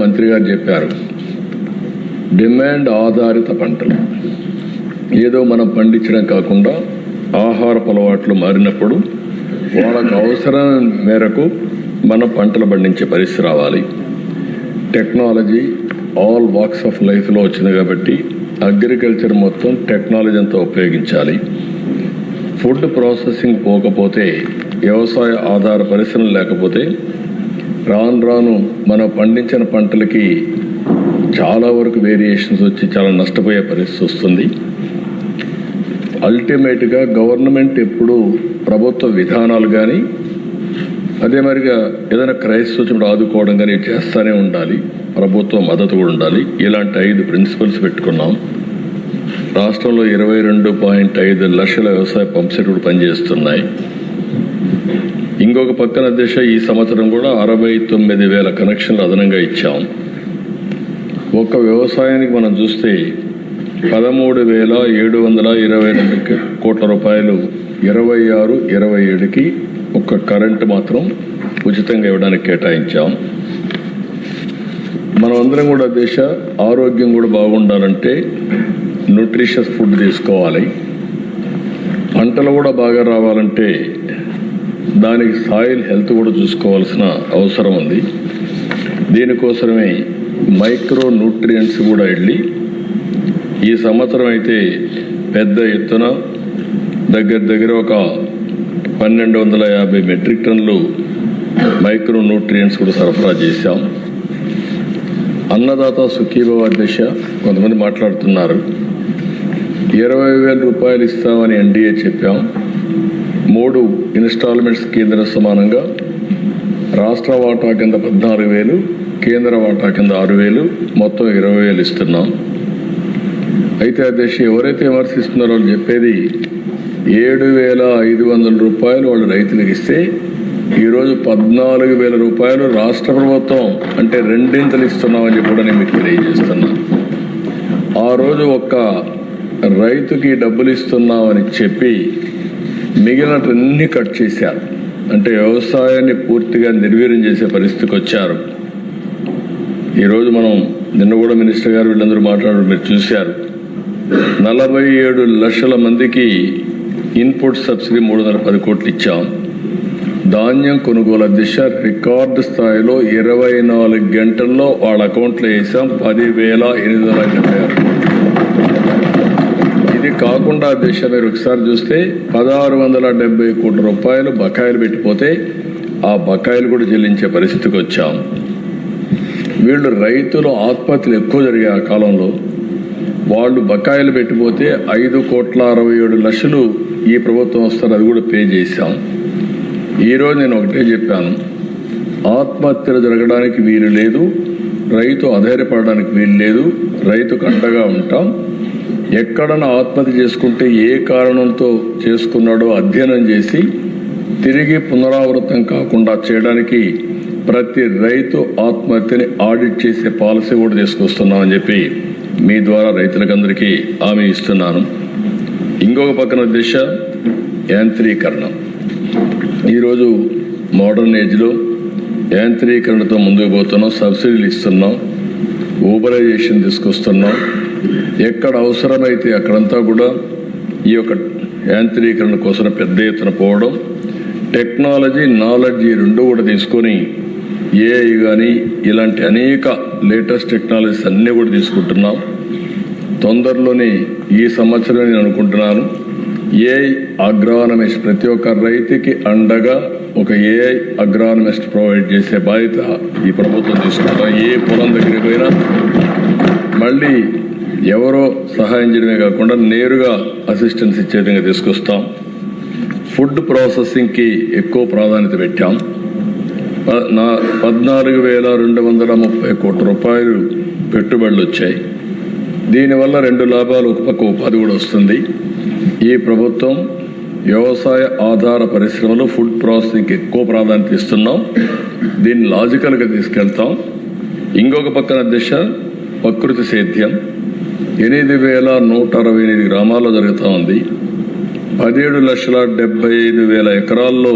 మంత్రి గారు చెప్పారు, డిమాండ్ ఆధారిత పంటలు ఏదో మనం పండించడం కాకుండా ఆహారపు అలవాట్లు మారినప్పుడు వాళ్ళకు అవసరం మేరకు మన పంటలు పండించే పరిస్థితి రావాలి. టెక్నాలజీ ఆల్ వాక్స్ ఆఫ్ లైఫ్లో వచ్చింది కాబట్టి అగ్రికల్చర్ మొత్తం టెక్నాలజీ అంతా ఉపయోగించాలి. ఫుడ్ ప్రాసెసింగ్ పోకపోతే, వ్యవసాయ ఆధార పరిశ్రమలు లేకపోతే రాను రాను మనం పండించిన పంటలకి చాలా వరకు వేరియేషన్స్ వచ్చి చాలా నష్టపోయే పరిస్థితి వస్తుంది. అల్టిమేట్గా గవర్నమెంట్ ఎప్పుడు ప్రభుత్వ విధానాలు కానీ అదే మరిగా ఏదైనా క్రైసిస్ వచ్చినప్పుడు ఆదుకోవడం కానీ చేస్తూనే ఉండాలి. ప్రభుత్వ మద్దతు కూడా ఉండాలి. ఇలాంటి 5 ప్రిన్సిపల్స్ పెట్టుకున్నాం. రాష్ట్రంలో 22.5 లక్షల వ్యవసాయ పంప్ సెట్ కూడా పనిచేస్తున్నాయి. ఇంకొక పక్కన దిశ ఈ సంవత్సరం కూడా 69,000 కనెక్షన్లు అదనంగా ఇచ్చాం. ఒక్క వ్యవసాయానికి మనం చూస్తే 13,722 కోట్ల రూపాయలు 26-27కి ఒక్క కరెంటు మాత్రం ఉచితంగా ఇవ్వడానికి కేటాయించాం. మనం అందరం కూడా దేశ ఆరోగ్యం కూడా బాగుండాలంటే న్యూట్రిషియస్ ఫుడ్ తీసుకోవాలి. పంటలు కూడా బాగా రావాలంటే దానికి సాయిల్ హెల్త్ కూడా చూసుకోవాల్సిన అవసరం ఉంది. దీనికోసమే మైక్రో న్యూట్రియంట్స్ కూడా వెళ్ళి ఈ సంవత్సరం అయితే పెద్ద ఎత్తున దగ్గర ఒక 1,250 మెట్రిక్ టన్నులు మైక్రో న్యూట్రియంట్స్ కూడా సరఫరా చేశాం. అన్నదాత సుఖీభవ దిశ కొంతమంది మాట్లాడుతున్నారు. 20,000 రూపాయలు ఇస్తామని ఎన్డీఏ చెప్పాం. 3 ఇన్స్టాల్మెంట్స్ కేంద్ర సమానంగా రాష్ట్ర వాటా కింద 14,000, కేంద్ర వాటా కింద 6,000, మొత్తం 20,000 ఇస్తున్నాం. అయితే ఆ దేశ ఎవరైతే విమర్శిస్తున్నారో వాళ్ళు చెప్పేది 7,500 రూపాయలు వాళ్ళు రైతులకు ఇస్తే ఈరోజు 14,000 రూపాయలు రాష్ట్ర ప్రభుత్వం అంటే 2 ఇస్తున్నామని చెప్పి కూడా నేను మీకు తెలియజేస్తున్నా. ఆ రోజు ఒక్క రైతుకి డబ్బులు ఇస్తున్నామని చెప్పి మిగిలినవన్నీ కట్ చేశారు. అంటే వ్యవసాయాన్ని పూర్తిగా నిర్వీర్యం చేసే పరిస్థితికి వచ్చారు. ఈరోజు మనం నిన్న కూడా మినిస్టర్ గారు వీళ్ళందరూ మాట్లాడారు, మీరు చూశారు. 47 లక్షల మందికి ఇన్పుట్ సబ్సిడీ 310 కోట్లు ఇచ్చాం. ధాన్యం కొనుగోలు దిశ రికార్డు స్థాయిలో 24 గంటల్లో వాళ్ళ అకౌంట్లో వేసాం 10,876. ఇది కాకుండా దిశ మీరు ఒకసారి చూస్తే 1,670 కోట్ల రూపాయలు బకాయిలు పెట్టిపోతే ఆ బకాయిలు కూడా చెల్లించే పరిస్థితికి వచ్చాం. వీళ్ళు రైతులు ఆత్మహత్యలు ఎక్కువ జరిగే ఆ కాలంలో వాళ్ళు బకాయిలు పెట్టిపోతే 5,67,00,000 ఈ ప్రభుత్వం వస్తారు, అది కూడా పే చేశాం. ఈరోజు నేను ఒకటే చెప్పాను, ఆత్మహత్యలు జరగడానికి వీలు లేదు, రైతు అధైర్యపడడానికి వీలు లేదు, రైతుకు అండగా ఉంటాం. ఎక్కడన్నా ఆత్మహత్య చేసుకుంటే ఏ కారణంతో చేసుకున్నాడో అధ్యయనం చేసి తిరిగి పునరావృతం కాకుండా చేయడానికి ప్రతి రైతు ఆత్మహత్యని ఆడిట్ చేసే పాలసీ కూడా తీసుకొస్తున్నామని చెప్పి మీ ద్వారా రైతులకందరికీ హామీ ఇస్తున్నాను. ఇంకొక పక్కన దిశ యాంత్రీకరణ. ఈరోజు మోడర్న్ ఏజ్లో యాంత్రీకరణతో ముందుకు పోతున్నాం, సబ్సిడీలు ఇస్తున్నాం, ఊబరైజేషన్ తీసుకొస్తున్నాం. ఎక్కడ అవసరమైతే అక్కడంతా కూడా ఈ యొక్క యాంత్రీకరణ కోసం పెద్ద ఎత్తున పోవడం, టెక్నాలజీ నాలెడ్జ్ ఈ 2 కూడా తీసుకొని ఏఐ కానీ ఇలాంటి అనేక లేటెస్ట్ టెక్నాలజీస్ అన్నీ కూడా తీసుకుంటున్నాం. తొందరలోనే ఈ సంవత్సరం నేను అనుకుంటున్నాను ఏఐ అగ్రానమిస్ట్ ప్రతి ఒక్క రైతుకి అండగా ఒక ఏఐ అగ్రానమిస్ట్ ప్రొవైడ్ చేసే బాధ్యత ఈ ప్రభుత్వం తీసుకుంటాం. ఏ పొలం దగ్గరికి పోయినా మళ్ళీ ఎవరో సహాయం చేయడమే కాకుండా నేరుగా అసిస్టెన్స్ ఇచ్చే విధంగా తీసుకొస్తాం. ఫుడ్ ప్రాసెసింగ్కి ఎక్కువ ప్రాధాన్యత పెట్టాం. 14,230 కోట్ల రూపాయలు పెట్టుబడులు వచ్చాయి. దీనివల్ల 2 లాభాలు, ఒక పక్క ఉపాధి కూడా వస్తుంది. ఈ ప్రభుత్వం వ్యవసాయ ఆధార పరిశ్రమలో ఫుడ్ ప్రాసెసింగ్కి ఎక్కువ ప్రాధాన్యత ఇస్తున్నాం. దీన్ని లాజికల్గా తీసుకెళ్తాం. ఇంకొక పక్కన దిశ ప్రకృతి సేద్యం 8,168 గ్రామాల్లో జరుగుతూ ఉంది. 17,75,000 ఎకరాల్లో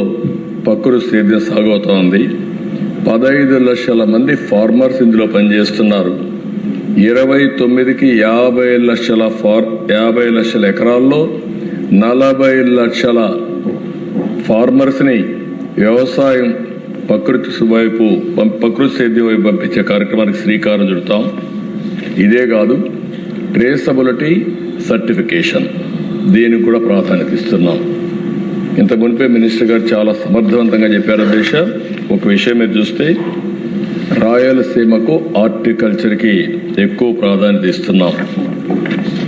ప్రకృతి సేద్యం సాగు అవుతూ ఉంది. 15 లక్షల మంది ఫార్మర్స్ ఇందులో పనిచేస్తున్నారు. 29కి 50 లక్షల ఎకరాల్లో 40 లక్షల ఫార్మర్స్ని వ్యవసాయం ప్రకృతి సేద్యం వైపు పంపించే కార్యక్రమానికి శ్రీకారం చుడతాం. ఇదే కాదు, ట్రేసబిలిటీ సర్టిఫికేషన్, దీనికి కూడా ప్రాధాన్యత ఇస్తున్నాం. ఇంత మునిపే మినిస్టర్ గారు చాలా సమర్థవంతంగా చెప్పారు. దేశ ఒక విషయం మీరు చూస్తే రాయలసీమకు హార్టికల్చర్కి ఎక్కువ ప్రాధాన్యత ఇస్తున్నాం.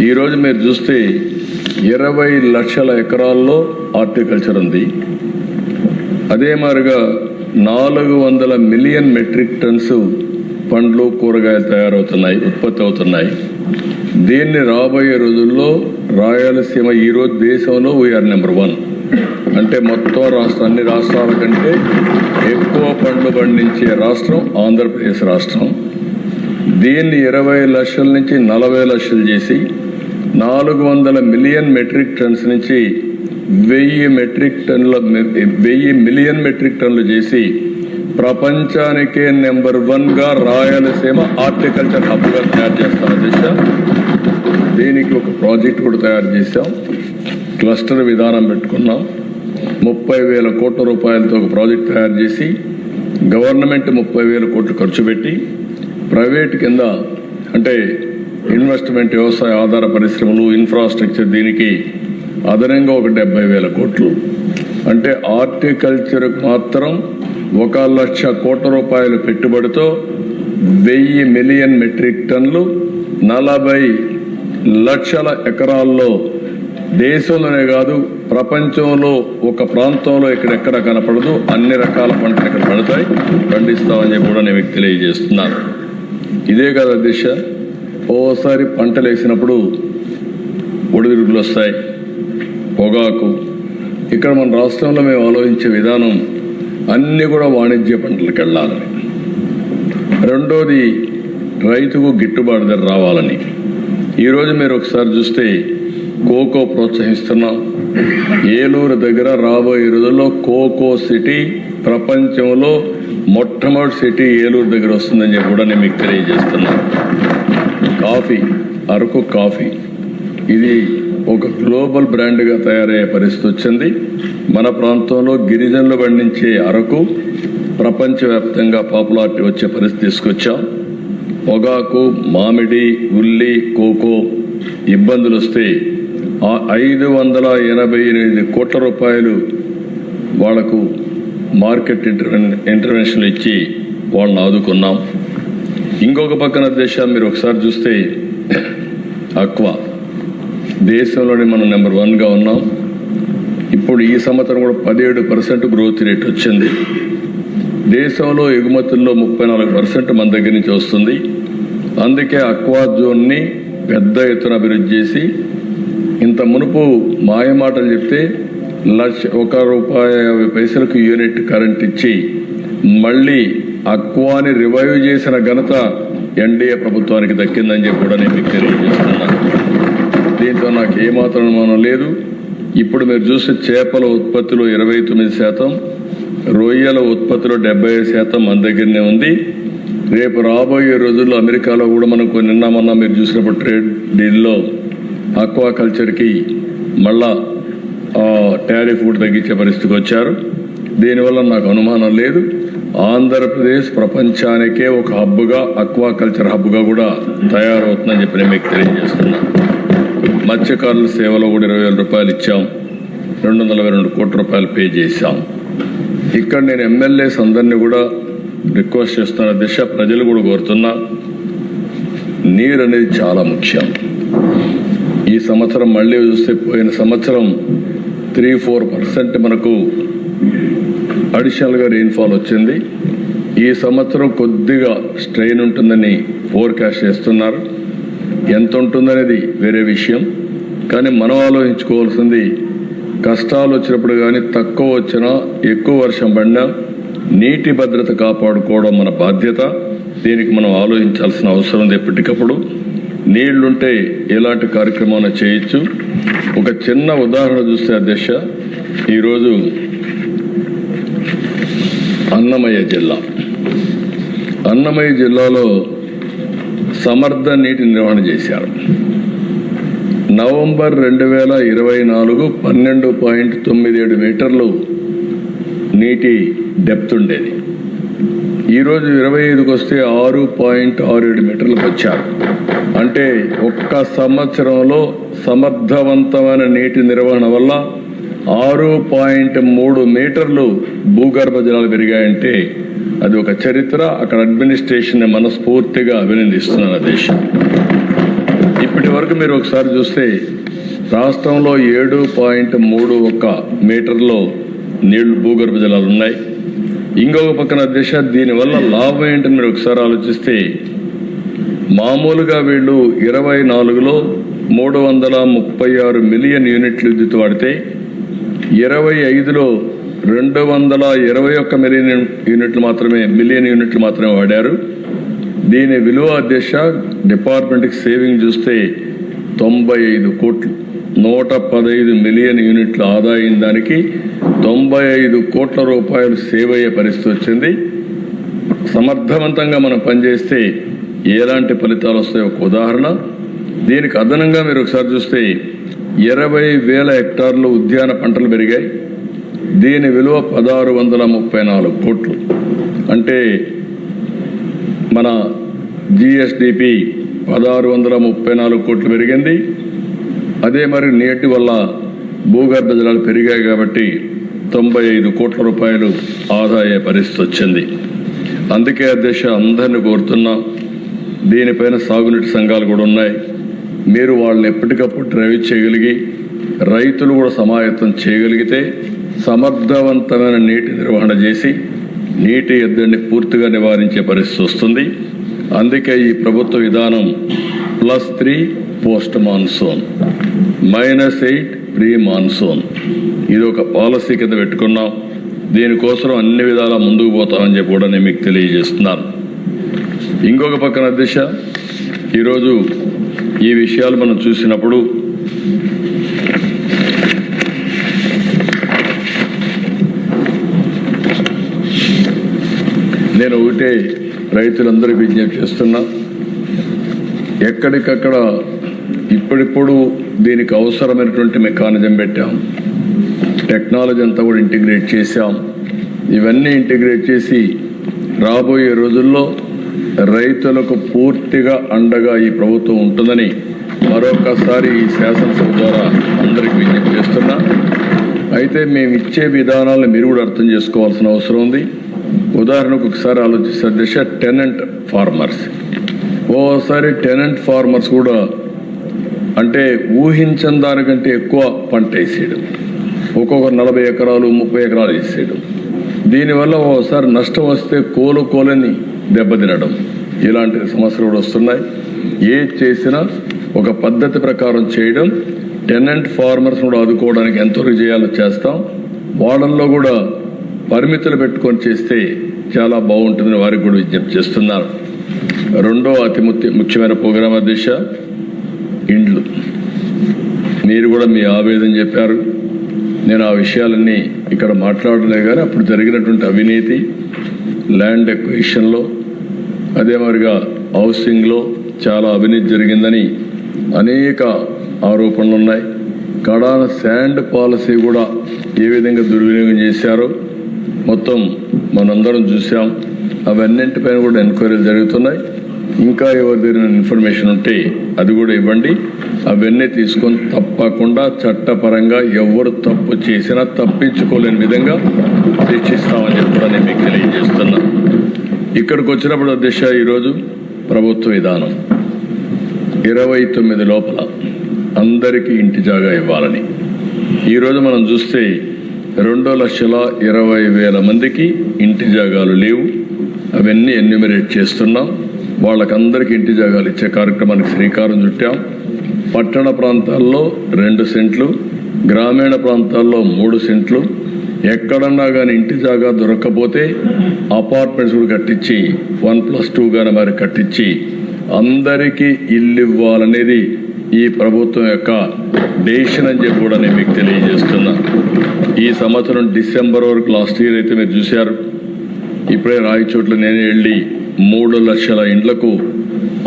ఈరోజు మీరు చూస్తే 20 లక్షల ఎకరాల్లో హార్టికల్చర్ ఉంది. అదే మాదిరిగా 400 మిలియన్ మెట్రిక్ టన్స్ పండ్లు కూరగాయలు ఉత్పత్తి అవుతున్నాయి. దీన్ని రాబోయే రోజుల్లో రాయలసీమ ఈరోజు దేశంలో వీఆర్ నెంబర్ 1. అంటే మొత్తం అన్ని రాష్ట్రాల కంటే ఎక్కువ పండ్లు పండించే రాష్ట్రం ఆంధ్రప్రదేశ్ రాష్ట్రం. దీన్ని 20 లక్షల నుంచి 40 లక్షలు చేసి 400 మిలియన్ మెట్రిక్ టన్స్ నుంచి 1000 మిలియన్ మెట్రిక్ టన్నులు చేసి ప్రపంచానికే నెంబర్ 1గా రాయలసీమ హార్టికల్చర్ హబ్గా తయారు చేస్తాం. దిశ దీనికి ఒక ప్రాజెక్ట్ కూడా తయారు చేశాం. క్లస్టర్ విధానం పెట్టుకున్నాం. 30,000 కోట్ల రూపాయలతో ఒక ప్రాజెక్ట్ తయారు చేసి గవర్నమెంట్ 30,000 కోట్లు ఖర్చు పెట్టి ప్రైవేట్ కింద అంటే ఇన్వెస్ట్మెంట్, వ్యవసాయ ఆధార పరిశ్రమలు, ఇన్ఫ్రాస్ట్రక్చర్, దీనికి అదనంగా ఒక 70,000 కోట్లు. అంటే హార్టికల్చర్కు మాత్రం 1 లక్ష కోట్ల రూపాయలు పెట్టుబడితో 1000 మిలియన్ మెట్రిక్ టన్నులు 40 లక్షల ఎకరాల్లో దేశంలోనే కాదు ప్రపంచంలో ఒక ప్రాంతంలో ఎక్కడెక్కడ కనపడదు అన్ని రకాల పంటలు ఇక్కడ పండిస్తామని చెప్పి కూడా నేను మీకు తెలియజేస్తున్నాను. ఇదే కదా దిశ, ఓసారి పంటలు వేసినప్పుడు ఒడిదుడుకులు వస్తాయి, పొగాకు. ఇక్కడ మన రాష్ట్రంలో మేము ఆలోచించే విధానం అన్నీ కూడా వాణిజ్య పంటలకు వెళ్ళాలని, రెండోది రైతుకు గిట్టుబాటు ధర రావాలని. ఈరోజు మీరు ఒకసారి చూస్తే కోకో ప్రోత్సహిస్తున్నాం. ఏలూరు దగ్గర రాబోయే రోజుల్లో కోకో సిటీ ప్రపంచంలో మొట్టమొదటి సిటీ ఏలూరు దగ్గర వస్తుందని చెప్పి కూడా నేను మీకు తెలియజేస్తున్నాను. కాఫీ, అరకు కాఫీ, ఇది ఒక గ్లోబల్ బ్రాండ్గా తయారయ్యే పరిస్థితి వచ్చింది. మన ప్రాంతంలో గిరిజనులు పండించే అరకు ప్రపంచవ్యాప్తంగా పాపులారిటీ వచ్చే పరిస్థితి తీసుకొచ్చాం. పొగాకు, మామిడి, ఉల్లి, కోకో ఇబ్బందులు వస్తే 588 కోట్ల రూపాయలు వాళ్లకు మార్కెట్ ఇంటర్వెన్షన్లు ఇచ్చి వాళ్ళని ఆదుకున్నాం. ఇంకొక పక్కన దేశం మీరు ఒకసారి చూస్తే అక్వా, దేశంలోనే మనం నెంబర్ 1గా ఉన్నాం. ఇప్పుడు ఈ సంవత్సరం కూడా 17% గ్రోత్ రేట్ వచ్చింది. దేశంలో ఎగుమతుల్లో 34% మన దగ్గర నుంచి వస్తుంది. అందుకే అక్వా జోన్ని పెద్ద ఎత్తున అభివృద్ధి చేసి, ఇంత మునుపు మాయమాటలు చెప్తే ₹1.50 యూనిట్ కరెంట్ ఇచ్చి మళ్ళీ అక్వాని రివైవ్ చేసిన ఘనత ఎన్డీఏ ప్రభుత్వానికి దక్కిందని చెప్పి కూడా నేను మీకు తెలియజేస్తున్నాను. దీంతో నాకు ఏమాత్రం అనుమానం లేదు. ఇప్పుడు మీరు చూస్తే చేపల ఉత్పత్తిలో 29%, రొయ్యల ఉత్పత్తిలో 75% మన దగ్గరనే ఉంది. రేపు రాబోయే రోజుల్లో అమెరికాలో కూడా మనం నిన్న మొన్న మీరు చూసినప్పుడు ట్రేడ్ డీల్లో అక్వాకల్చర్కి మళ్ళా టారిఫ్ కూడా తగ్గించే పరిస్థితికి వచ్చారు. దీనివల్ల నాకు అనుమానం లేదు, ఆంధ్రప్రదేశ్ ప్రపంచానికే ఒక హబ్గా, అక్వాకల్చర్ హబ్గా కూడా తయారవుతుందని చెప్పి నేను మీకు తెలియజేస్తున్నాను. మత్స్యకారుల సేవలో కూడా 20,000 రూపాయలు ఇచ్చాం, 242 కోట్ల రూపాయలు పే చేశాం. ఇక్కడ నేను ఎమ్మెల్యేస్ అందరినీ కూడా రిక్వెస్ట్ చేస్తున్న దిశ, ప్రజలు కూడా కోరుతున్నా, నీరు అనేది చాలా ముఖ్యం. ఈ సంవత్సరం మళ్ళీ చూస్తే పోయిన సంవత్సరం 3-4% మనకు అడిషనల్గా రెయిన్ఫాల్ వచ్చింది. ఈ సంవత్సరం కొద్దిగా స్ట్రెయిన్ ఉంటుందని ఫోర్కాస్ట్ చేస్తున్నారు. ఎంత ఉంటుందనేది వేరే విషయం, కానీ మనం ఆలోచించుకోవాల్సింది కష్టాలు వచ్చినప్పుడు కానీ తక్కువ వచ్చినా ఎక్కువ వర్షం పడినా నీటి భద్రత కాపాడుకోవడం మన బాధ్యత. దీనికి మనం ఆలోచించాల్సిన అవసరం ఉంది. ఎప్పటికప్పుడు నీళ్లుంటే ఎలాంటి కార్యక్రమం చేయొచ్చు. ఒక చిన్న ఉదాహరణ చూస్తే అధ్యక్ష, ఈరోజు అన్నమయ్య జిల్లా అన్నమయ్య జిల్లాలో సమర్థ నీటి నిర్వహణ చేశారు. నవంబర్ 2024 12.97 మీటర్లు నీటి డెప్త్ ఉండేది. ఈరోజు 25కి వస్తే 6.67 మీటర్లకు వచ్చారు. అంటే ఒక్క సంవత్సరంలో సమర్థవంతమైన నీటి నిర్వహణ వల్ల 6.3 మీటర్లు భూగర్భ జలాలు పెరిగాయంటే అది ఒక చరిత్ర. అక్కడ అడ్మినిస్ట్రేషన్ మనస్ఫూర్తిగా అభినందిస్తున్నాను దేశం. ఇప్పటి వరకు మీరు ఒకసారి చూస్తే రాష్ట్రంలో 7.31 మీటర్లో నీళ్లు భూగర్భ జలాలు ఉన్నాయి. ఇంకొక పక్కన దేశ దీనివల్ల లాభం ఏంటని మీరు ఒకసారి ఆలోచిస్తే మామూలుగా వీళ్ళు 24లో 336 మిలియన్ యూనిట్లు విద్యుత్ వాడితే 25లో 221 మిలియన్ యూనిట్లు మాత్రమే వాడారు. దీని విలువ దేశ డిపార్ట్మెంట్కి సేవింగ్ చూస్తే 95 కోట్లు. 115 మిలియన్ యూనిట్ల ఆదాయం దానికి 95 కోట్ల రూపాయలు సేవ్ అయ్యే పరిస్థితి వచ్చింది. సమర్థవంతంగా మనం పనిచేస్తే ఎలాంటి ఫలితాలు వస్తాయో ఒక ఉదాహరణ. దీనికి అదనంగా మీరు ఒకసారి చూస్తే 20,000 హెక్టార్లు ఉద్యాన పంటలు పెరిగాయి. దీని విలువ 1634 కోట్లు. అంటే మన జిఎస్డిపి 1634 కోట్లు పెరిగింది. అదే మరి నీటి వల్ల భూగర్భ జలాలు పెరిగాయి కాబట్టి 95 కోట్ల రూపాయలు ఆదాయ పరిస్థితి వచ్చింది. అందుకే అధ్యక్ష అందరిని కోరుతున్నా, దీనిపైన సాగునీటి సంఘాలు కూడా ఉన్నాయి. మీరు వాళ్ళని ఎప్పటికప్పుడు డ్రైవ్ చేయగలిగి రైతులు కూడా సమాయత్తం చేయగలిగితే సమర్థవంతమైన నీటి నిర్వహణ చేసి నీటి ఎద్దడిని పూర్తిగా నివారించే పరిస్థితి వస్తుంది. అందుకే ఈ ప్రభుత్వ విధానం +3 పోస్ట్ మాన్సూన్, -8 ప్రీ మాన్సూన్, ఇది ఒక పాలసీ కింద పెట్టుకున్నాం. దీనికోసం అన్ని విధాలా ముందుకు పోతామని చెప్పి కూడా నేను మీకు తెలియజేస్తున్నాను. ఇంకొక పక్కన అధ్యక్ష, ఈరోజు ఈ విషయాలు మనం చూసినప్పుడు నేను ఒకటే రైతులందరికీ విజ్ఞప్తి చేస్తున్నా, ఎక్కడికక్కడ ఇప్పుడిప్పుడు దీనికి అవసరమైనటువంటి మెకానిజం పెట్టాం, టెక్నాలజీ అంతా కూడా ఇంటిగ్రేట్ చేశాం. ఇవన్నీ ఇంటిగ్రేట్ చేసి రాబోయే రోజుల్లో రైతులకు పూర్తిగా అండగా ఈ ప్రభుత్వం ఉంటుందని మరొకసారి ఈ శాసనసభ ద్వారా అందరికీ విజ్ఞప్తి చేస్తున్నా. అయితే మేము ఇచ్చే విధానాలను మీరు కూడా అర్థం చేసుకోవాల్సిన అవసరం ఉంది. ఉదాహరణకు ఒకసారి ఆలోచిస్తే దిశ టెనెంట్ ఫార్మర్స్, ఓసారి టెనెంట్ ఫార్మర్స్ కూడా అంటే ఊహించని దానికంటే ఎక్కువ పంట వేసేయడం, ఒక్కొక్క 40 ఎకరాలు 30 ఎకరాలు వేసేయడం. దీనివల్ల ఓసారి నష్టం వస్తే కోలని దెబ్బతినడం, ఇలాంటి సమస్యలు కూడా వస్తున్నాయి. ఏది చేసినా ఒక పద్ధతి ప్రకారం చేయడం, టెనెంట్ ఫార్మర్స్ కూడా ఆదుకోవడానికి ఎంతవరకు చేయాలో చేస్తాం. వాళ్ళల్లో కూడా పరిమితులు పెట్టుకొని చేస్తే చాలా బాగుంటుందని వారికి కూడా విజ్ఞప్తి చేస్తున్నారు. రెండో అతి ముఖ్యమైన ప్రోగ్రాం దిశ ఇండ్లు. మీరు కూడా మీ ఆవేదన చెప్పారు, నేను ఆ విషయాలన్నీ ఇక్కడ మాట్లాడలే. కానీ అప్పుడు జరిగినటువంటి అవినీతి, ల్యాండ్ ఎక్విజిషన్లో, అదే మరిగా హౌసింగ్లో చాలా అవినీతి జరిగిందని అనేక ఆరోపణలు ఉన్నాయి. కడాన శాండ్ పాలసీ కూడా ఏ విధంగా దుర్వినియోగం చేశారో మొత్తం మనందరం చూసాం. అవన్నింటిపైన కూడా ఎంక్వైరీలు జరుగుతున్నాయి. ఇంకా ఎవరి దగ్గర ఇన్ఫర్మేషన్ ఉంటే అది కూడా ఇవ్వండి. అవన్నీ తీసుకొని తప్పకుండా చట్టపరంగా ఎవరు తప్పు చేసినా తప్పించుకోలేని విధంగా శిక్షిస్తామని చెప్పి కూడా నేను మీకు తెలియజేస్తున్నా. ఇక్కడికి వచ్చినప్పుడు అధ్యక్ష, ఈరోజు ప్రభుత్వ విధానం 29 లోపల అందరికీ ఇంటి జాగా ఇవ్వాలని. ఈరోజు మనం చూస్తే 2,20,000 మందికి ఇంటి జాగాలు లేవు. అవన్నీ ఎన్యూమరేట్ చేస్తున్నాం. వాళ్ళకందరికీ ఇంటి జాగాలు ఇచ్చే కార్యక్రమానికి శ్రీకారం చుట్టాం. పట్టణ ప్రాంతాల్లో 2 సెంట్లు, గ్రామీణ ప్రాంతాల్లో 3 సెంట్లు. ఎక్కడన్నా కానీ ఇంటి జాగా దొరక్కపోతే అపార్ట్మెంట్స్ కూడా కట్టించి 1+2 మరి కట్టించి అందరికీ ఇల్లు ఇవ్వాలనేది ఈ ప్రభుత్వం యొక్క డెసిషన్ అని చెప్పి కూడా నేను మీకు తెలియజేస్తున్నా. ఈ సంవత్సరం డిసెంబర్ వరకు లాస్ట్ ఇయర్ అయితే మీరు చూశారు. ఇప్పుడే రాయచోట్ల నేనే వెళ్ళి 3 లక్షల ఇండ్లకు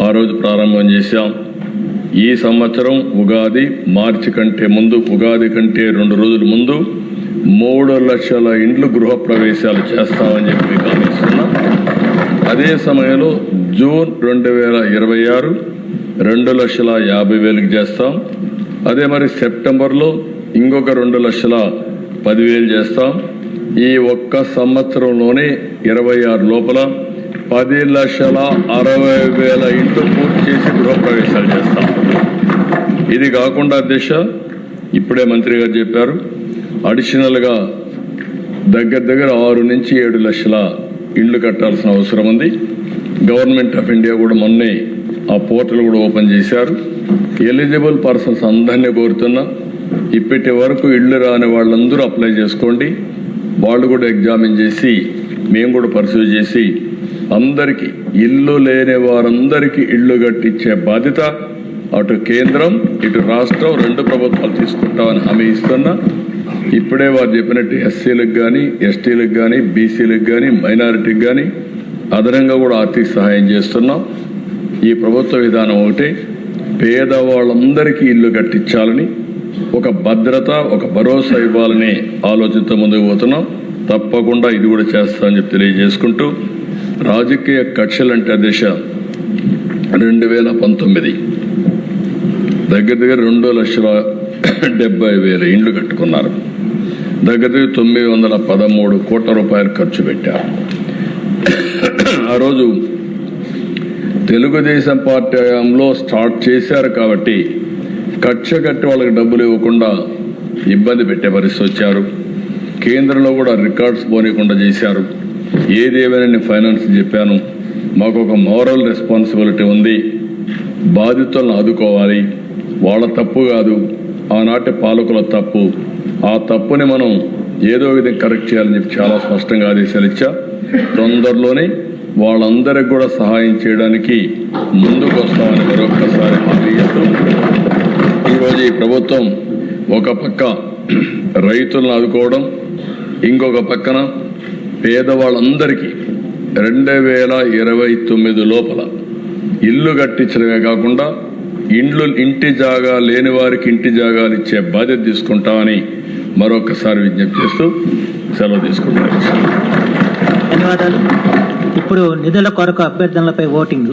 ఆ రోజు ప్రారంభం చేశాం. ఈ సంవత్సరం ఉగాది మార్చి కంటే ముందు, ఉగాది కంటే 2 రోజుల ముందు 3 లక్షల ఇండ్లు గృహప్రవేశాలు చేస్తామని చెప్పి గమనిస్తున్నాం. అదే సమయంలో జూన్ 2026 2,50,000 చేస్తాం. అదే మరి సెప్టెంబర్లో ఇంకొక 2,10,000 చేస్తాం. ఈ ఒక్క సంవత్సరంలోనే 26 లోపల 10,60,000 ఇండ్లు పూర్తి చేసి గృహప్రవేశాలు చేస్తాం. ఇది కాకుండా అధ్యక్ష, ఇప్పుడే మంత్రి గారు చెప్పారు, అడిషనల్గా దగ్గర 6 నుంచి 7 లక్షల ఇండ్లు కట్టాల్సిన అవసరం ఉంది. గవర్నమెంట్ ఆఫ్ ఇండియా కూడా మొన్నే ఆ పోర్టల్ కూడా ఓపెన్ చేశారు. ఎలిజిబుల్ పర్సన్స్ అందరినీ కోరుతున్నా, ఇప్పటి వరకు ఇళ్ళు రాని వాళ్ళందరూ అప్లై చేసుకోండి. వాళ్ళు కూడా ఎగ్జామిన్ చేసి మేము కూడా పర్సూ చేసి అందరికీ, ఇల్లు లేని వారందరికీ ఇళ్ళు కట్టించే బాధ్యత అటు కేంద్రం ఇటు రాష్ట్రం 2 ప్రభుత్వాలు తీసుకుంటామని హామీ ఇస్తున్నా. ఇప్పుడే వారు చెప్పినట్టు ఎస్సీలకు కానీ, ఎస్టీలకు కానీ, బీసీలకు కానీ, మైనారిటీకి కానీ అదనంగా కూడా ఆర్థిక సహాయం చేస్తున్నాం. ఈ ప్రభుత్వ విధానం ఒకటే, పేదవాళ్ళందరికీ ఇల్లు కట్టించాలని, ఒక భద్రత, ఒక భరోసా ఇవ్వాలని ఆలోచనతో ముందుకు పోతున్నాం. తప్పకుండా ఇది కూడా చేస్తామని చెప్పి తెలియజేసుకుంటూ, రాజకీయ కక్షలంటే దిశ 2019 దగ్గర 2,70,000 ఇండ్లు కట్టుకున్నారు. దగ్గర 913 కోట్ల రూపాయలు ఖర్చు పెట్టారు. ఆ రోజు తెలుగుదేశం పార్టీ హయాంలో స్టార్ట్ చేశారు కాబట్టి కక్ష కట్టి వాళ్ళకి డబ్బులు ఇవ్వకుండా ఇబ్బంది పెట్టే పరిస్థితి వచ్చారు. కేంద్రంలో కూడా రికార్డ్స్ పోనీయకుండా చేశారు. ఏదేమైనా నేను ఫైనాన్స్ చెప్పాను, మాకు ఒక మోరల్ రెస్పాన్సిబిలిటీ ఉంది. బాధితులను ఆదుకోవాలి. వాళ్ళ తప్పు కాదు, ఆనాటి పాలకుల తప్పు. ఆ తప్పుని మనం ఏదో విధంగా కరెక్ట్ చేయాలని చెప్పి చాలా స్పష్టంగా ఆదేశాలు ఇచ్చా. తొందరలోనే వాళ్ళందరికి కూడా సహాయం చేయడానికి ముందుకు వస్తామని మరొకసారి హామీ ఇస్తూ, ఈరోజు ఈ ప్రభుత్వం ఒక పక్క రైతులను ఆదుకోవడం, ఇంకొక పక్కన పేదవాళ్ళందరికీ 2029 లోపల ఇల్లు కట్టించడమే కాకుండా ఇంటి జాగా లేని వారికి ఇంటి జాగాలు ఇచ్చే బాధ్యత తీసుకుంటామని మరొకసారి విజ్ఞప్తి చేస్తూ సెలవు తీసుకుంటాను. ధన్యవాదాలు. ఇప్పుడు నిధుల కొరకు అభ్యర్థనలపై ఓటింగ్.